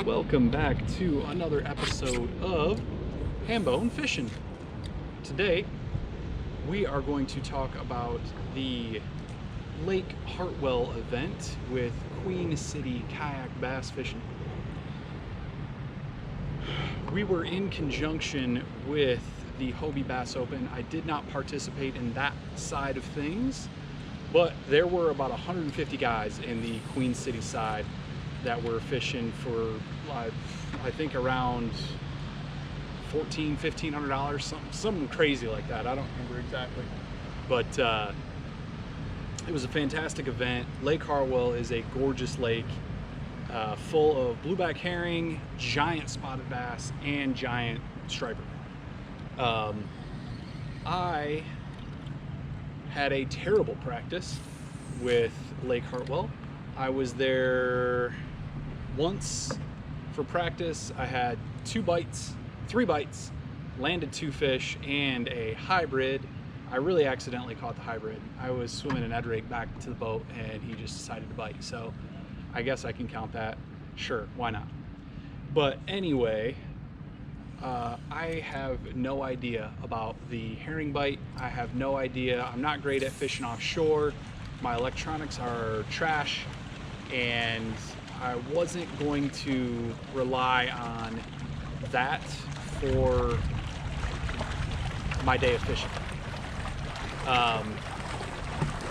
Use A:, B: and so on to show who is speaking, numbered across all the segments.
A: Welcome back to another episode of Hambone Fishing. Today we are going to talk about the Lake Hartwell event with Queen City Kayak Bass Fishing. We were in conjunction with the Hobie Bass Open. I did not participate in that side of things, but there were about 150 guys in the Queen City side that were fishing for, I think, around $1,500, something crazy like that. I don't remember exactly, but it was a fantastic event. Lake Hartwell is a gorgeous lake, full of blueback herring, giant spotted bass, and giant striper. I had a terrible practice with Lake Hartwell. I was there once for practice. I had three bites, landed 2 fish and a hybrid. I really accidentally caught the hybrid. I was swimming an Ed rig back to the boat and he just decided to bite. So I guess I can count that. Sure, why not? But anyway, I have no idea about the herring bite. I have no idea. I'm not great at fishing offshore. My electronics are trash, and I wasn't going to rely on that for my day of fishing.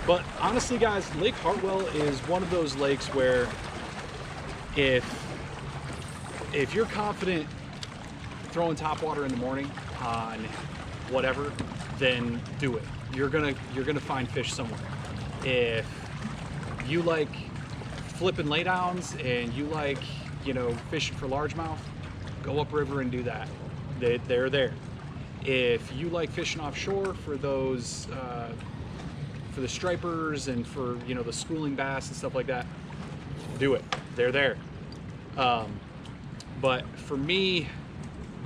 A: But honestly, guys, Lake Hartwell is one of those lakes where if you're confident throwing top water in the morning on whatever, then do it. You're gonna find fish somewhere. If you like flipping laydowns and you like, fishing for largemouth, go upriver and do that. They're there. If you like fishing offshore for those, for the stripers and for the schooling bass and stuff like that, do it. They're there. But for me,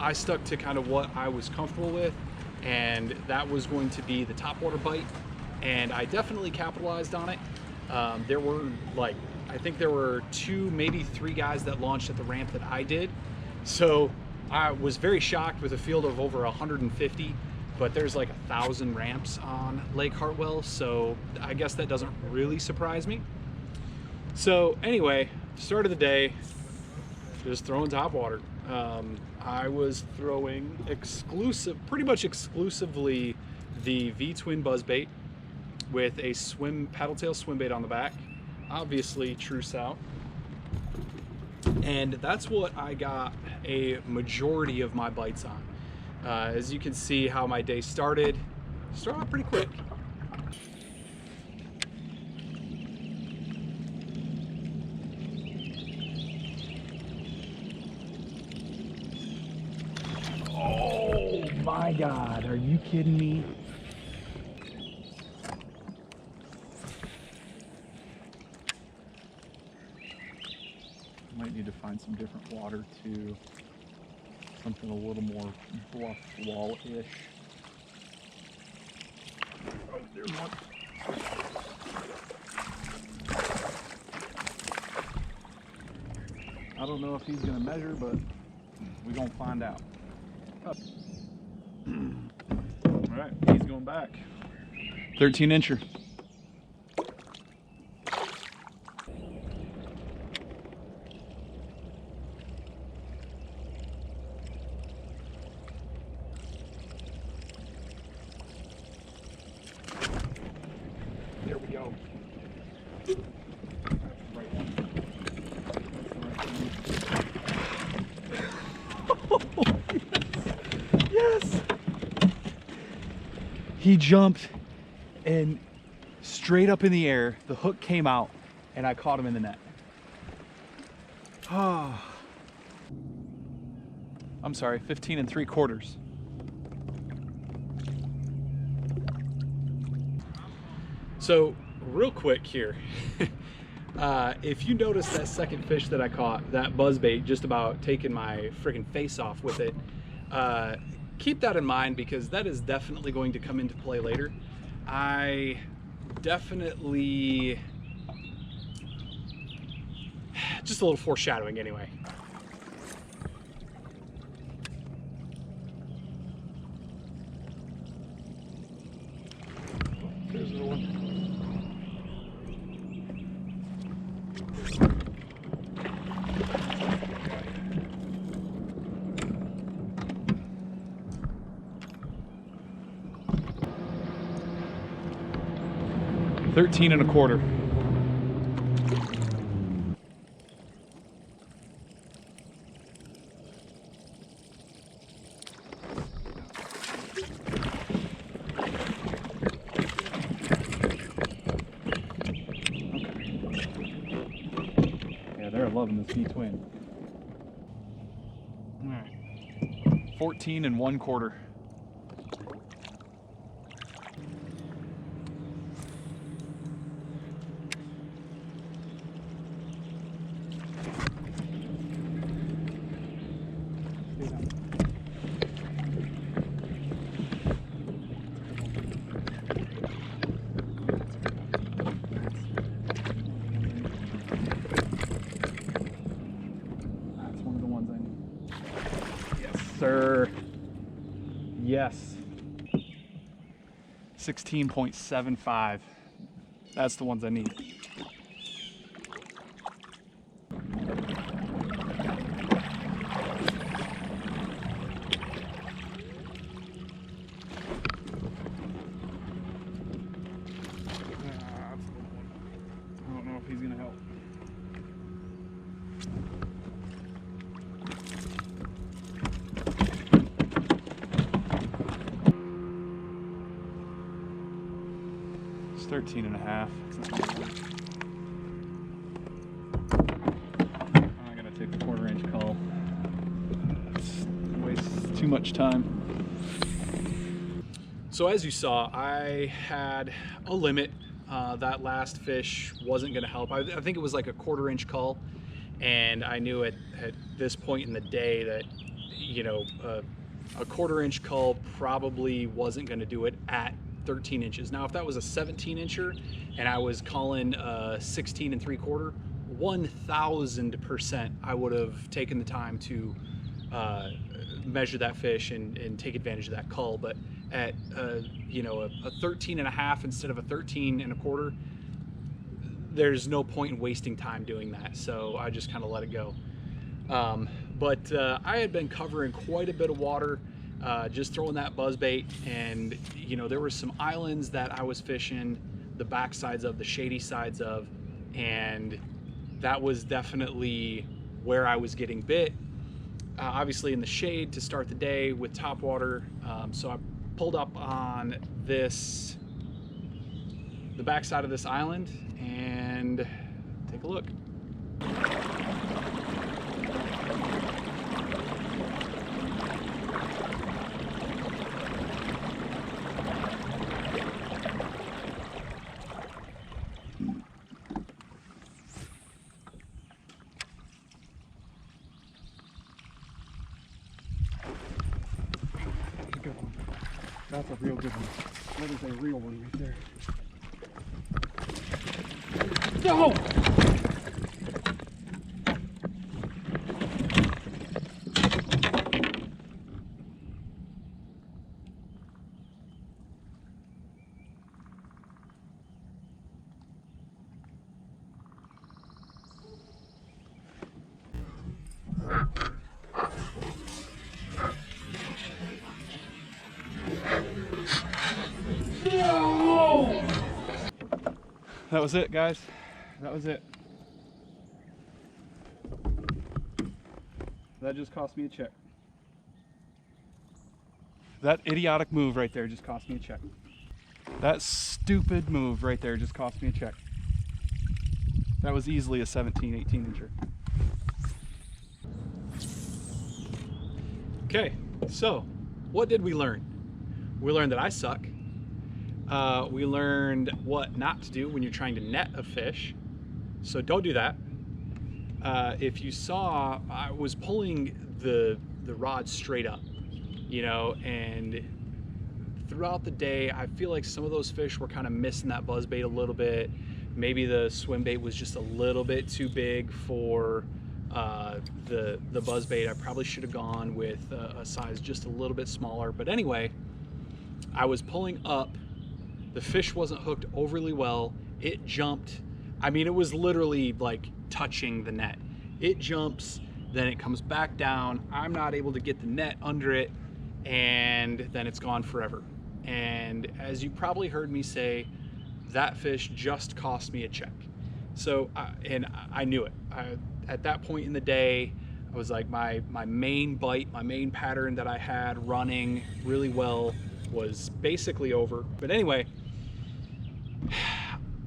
A: I stuck to kind of what I was comfortable with, and that was going to be the topwater bite, and I definitely capitalized on it. There were I think there were 2, maybe 3 guys that launched at the ramp that I did. So I was very shocked with a field of over 150, but there's like 1,000 ramps on Lake Hartwell, so I guess that doesn't really surprise me. So anyway, start of the day, just throwing topwater. I was throwing pretty much exclusively the V-twin buzzbait with a paddle tail swim bait on the back, obviously true south. And that's what I got a majority of my bites on. As you can see how my day started off pretty quick. Oh my God, are you kidding me? Might need to find some different water too. Something a little more bluff wall-ish. Oh, there's one. I don't know if he's gonna measure, but we're gonna find out. Oh. All right, he's going back. 13-incher. There we go. Yes! He jumped and straight up in the air, the hook came out, and I caught him in the net. Oh. I'm sorry, 15 3/4. So real quick here, if you notice that second fish that I caught, that buzzbait just about taking my freaking face off with it, keep that in mind because that is definitely going to come into play later. I definitely, just a little foreshadowing anyway. There's another one. $13.25. They're loving this V-twin. All right, 14.25. Sir. Yes. 16.75. That's the ones I need. I don't know if he's gonna help. It's 13.5. I'm gonna take the 1/4-inch call. It wastes too much time. So as you saw, I had a limit. That last fish wasn't gonna help. I think it was like a 1/4-inch call, and I knew at this point in the day that, you know, a 1/4-inch call probably wasn't gonna do it at 13 inches. Now, if that was a 17-incher and I was calling 16 3/4, 1000% I would have taken the time to measure that fish and take advantage of that cull. But at you know, a 13.5 instead of a 13.25, there's no point in wasting time doing that. So I just kind of let it go. But I had been covering quite a bit of water, just throwing that buzzbait, and you know, there were some islands that I was fishing the back sides of, the shady sides of, and that was definitely where I was getting bit. Obviously in the shade to start the day with top water. So I pulled up on the back side of this island, and take a look. Good one. That's a real good one. That is a real one right there. No! No! That was it, guys. That was it. That just cost me a check. That idiotic move right there just cost me a check. That stupid move right there just cost me a check. That was easily a 17, 18-incher. Okay, so what did we learn? We learned that I suck. We learned what not to do when you're trying to net a fish. So don't do that. If you saw, I was pulling the rod straight up, you know, and throughout the day, I feel like some of those fish were kind of missing that buzzbait a little bit. Maybe the swim bait was just a little bit too big for the buzzbait. I probably should have gone with a size just a little bit smaller. But anyway, I was pulling up The fish wasn't hooked overly well. It jumped. I mean, it was literally like touching the net. It jumps, then it comes back down. I'm not able to get the net under it, and then it's gone forever. And as you probably heard me say, that fish just cost me a check. So, and I knew it. At that point in the day, I was like, my main bite, my main pattern that I had running really well was basically over. But anyway,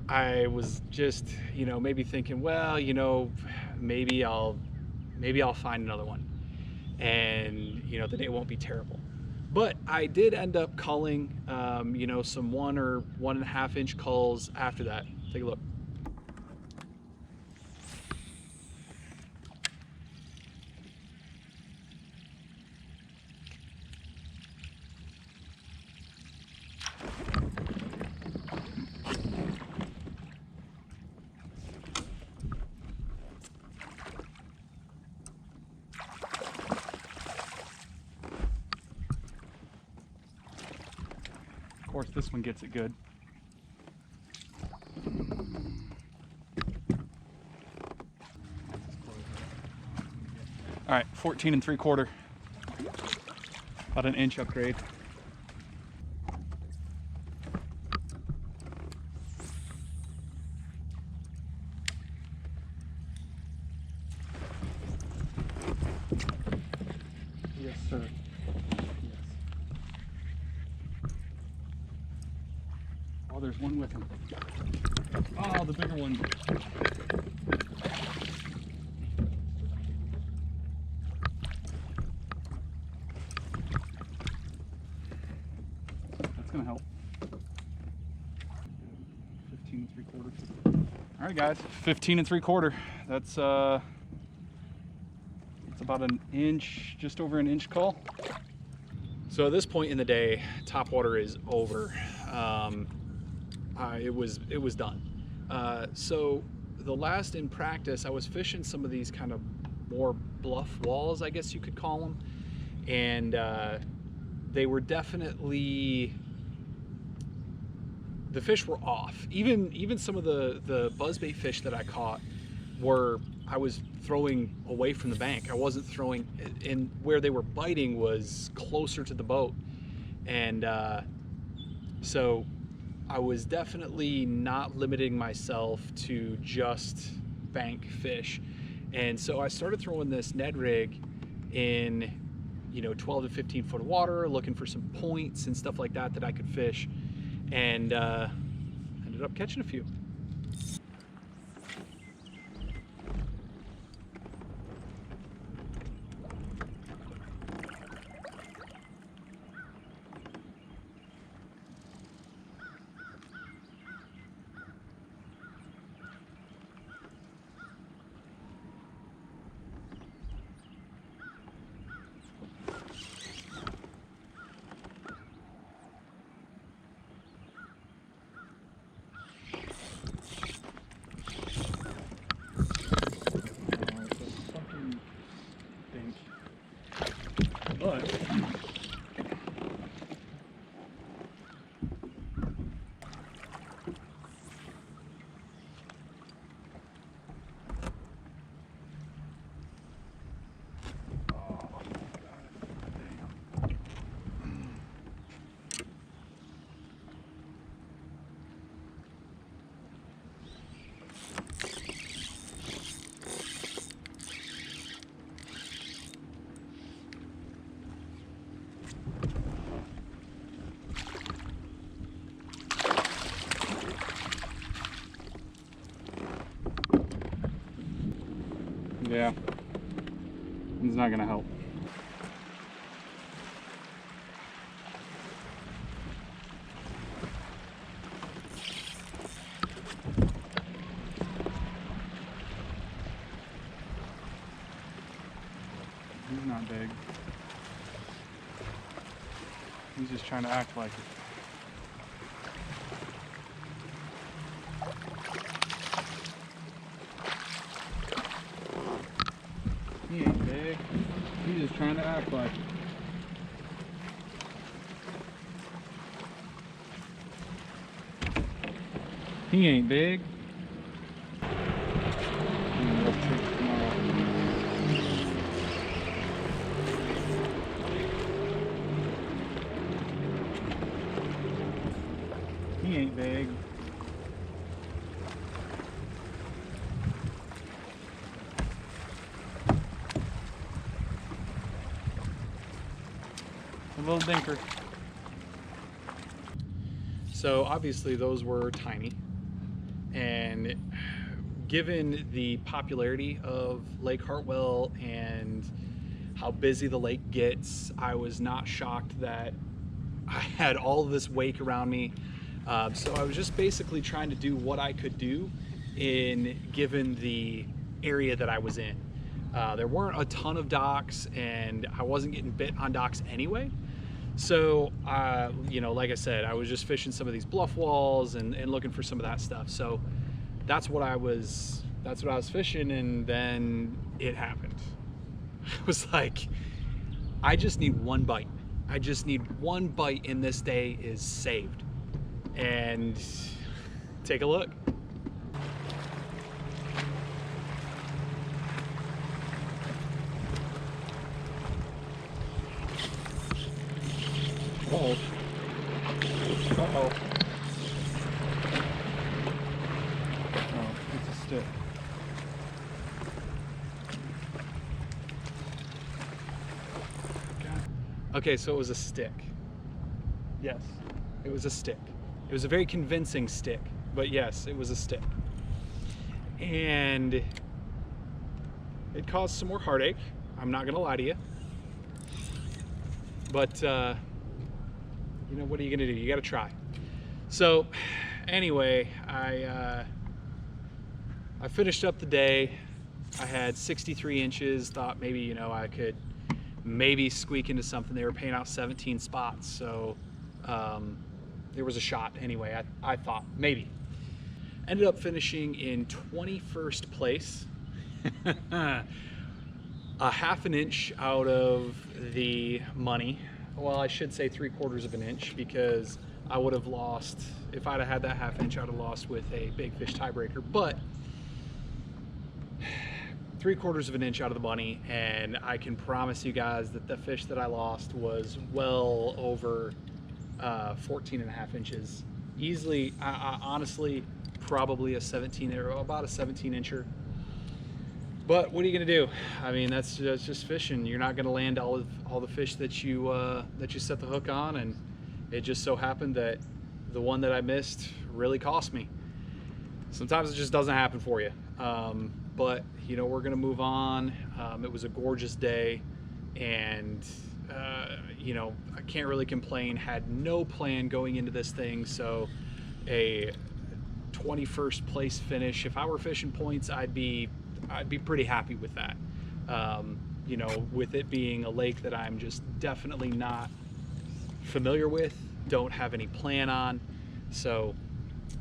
A: I was just, you know, maybe thinking, well, you know, maybe I'll find another one, and you know, the day won't be terrible. But I did end up culling, you know, some 1 or 1.5 inch culls after that. Take a look. Of course, this one gets it good. All right, 14 3/4. About an inch upgrade. Yes, sir. Yes. Oh, there's one with him. Oh, the bigger one. That's gonna help. 15 3/4. All right, guys, 15 3/4. That's about an inch, just over an inch cull. So at this point in the day, topwater is over. It was done. So the last in practice, I was fishing some of these kind of more bluff walls, I guess you could call them, and they were definitely, the fish were off. Even some of the buzzbait fish that I caught I was throwing away from the bank. I wasn't throwing, and where they were biting was closer to the boat, and so I was definitely not limiting myself to just bank fish. And so I started throwing this Ned rig in, you know, 12 to 15 foot of water, looking for some points and stuff like that I could fish, and ended up catching a few. But yeah, it's not gonna help. He's not big. He's just trying to act like it. He ain't big. He's just trying to act like it. He ain't big. He ain't big. A little dinker. So obviously those were tiny, and given the popularity of Lake Hartwell and how busy the lake gets, I was not shocked that I had all of this wake around me. So I was just basically trying to do what I could do given the area that I was in. There weren't a ton of docks, and I wasn't getting bit on docks anyway. So, you know, like I said, I was just fishing some of these bluff walls and looking for some of that stuff. So that's what I was fishing, and then it happened. I was like, I just need one bite. I just need one bite, and this day is saved. And take a look. Uh-oh. Uh-oh. Oh, it's a stick. Okay, so it was a stick. Yes, it was a stick. It was a very convincing stick, but yes, it was a stick. And it caused some more heartache. I'm not gonna lie to you. But, you know, what are you gonna do? You gotta try. So anyway, I finished up the day. I had 63 inches, thought maybe, you know, I could maybe squeak into something. They were paying out 17 spots, so there was a shot anyway. I thought maybe. Ended up finishing in 21st place. A half an inch out of the money. Well, I should say 3/4 of an inch, because I would have lost, if I'd have had that half inch, I'd have lost with a big fish tiebreaker. But 3/4 of an inch out of the money, and I can promise you guys that the fish that I lost was well over 14.5 inches. Easily, honestly, probably a 17 or about a 17 incher. But what are you gonna do? I mean, that's just fishing. You're not gonna land all the fish that you set the hook on, and it just so happened that the one that I missed really cost me. Sometimes it just doesn't happen for you. But you know, we're gonna move on. It was a gorgeous day, and you know, I can't really complain. Had no plan going into this thing, so a 21st place finish. If I were fishing points, I'd be pretty happy with that. You know, with it being a lake that I'm just definitely not familiar with, don't have any plan on. So,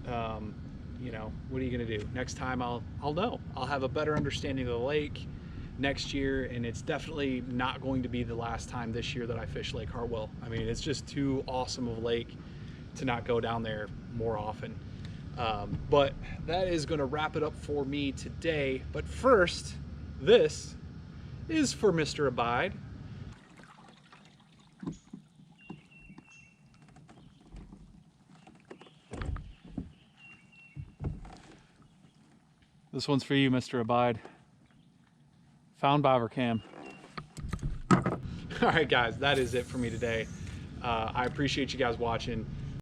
A: you know, what are you gonna do? Next time I'll know. I'll have a better understanding of the lake next year, and it's definitely not going to be the last time this year that I fish Lake Hartwell. I mean, it's just too awesome of a lake to not go down there more often. But that is going to wrap it up for me today. But first, this is for Mr. Abide. This one's for you, Mr. Abide. Found bobber cam. All right, guys, that is it for me today. I appreciate you guys watching.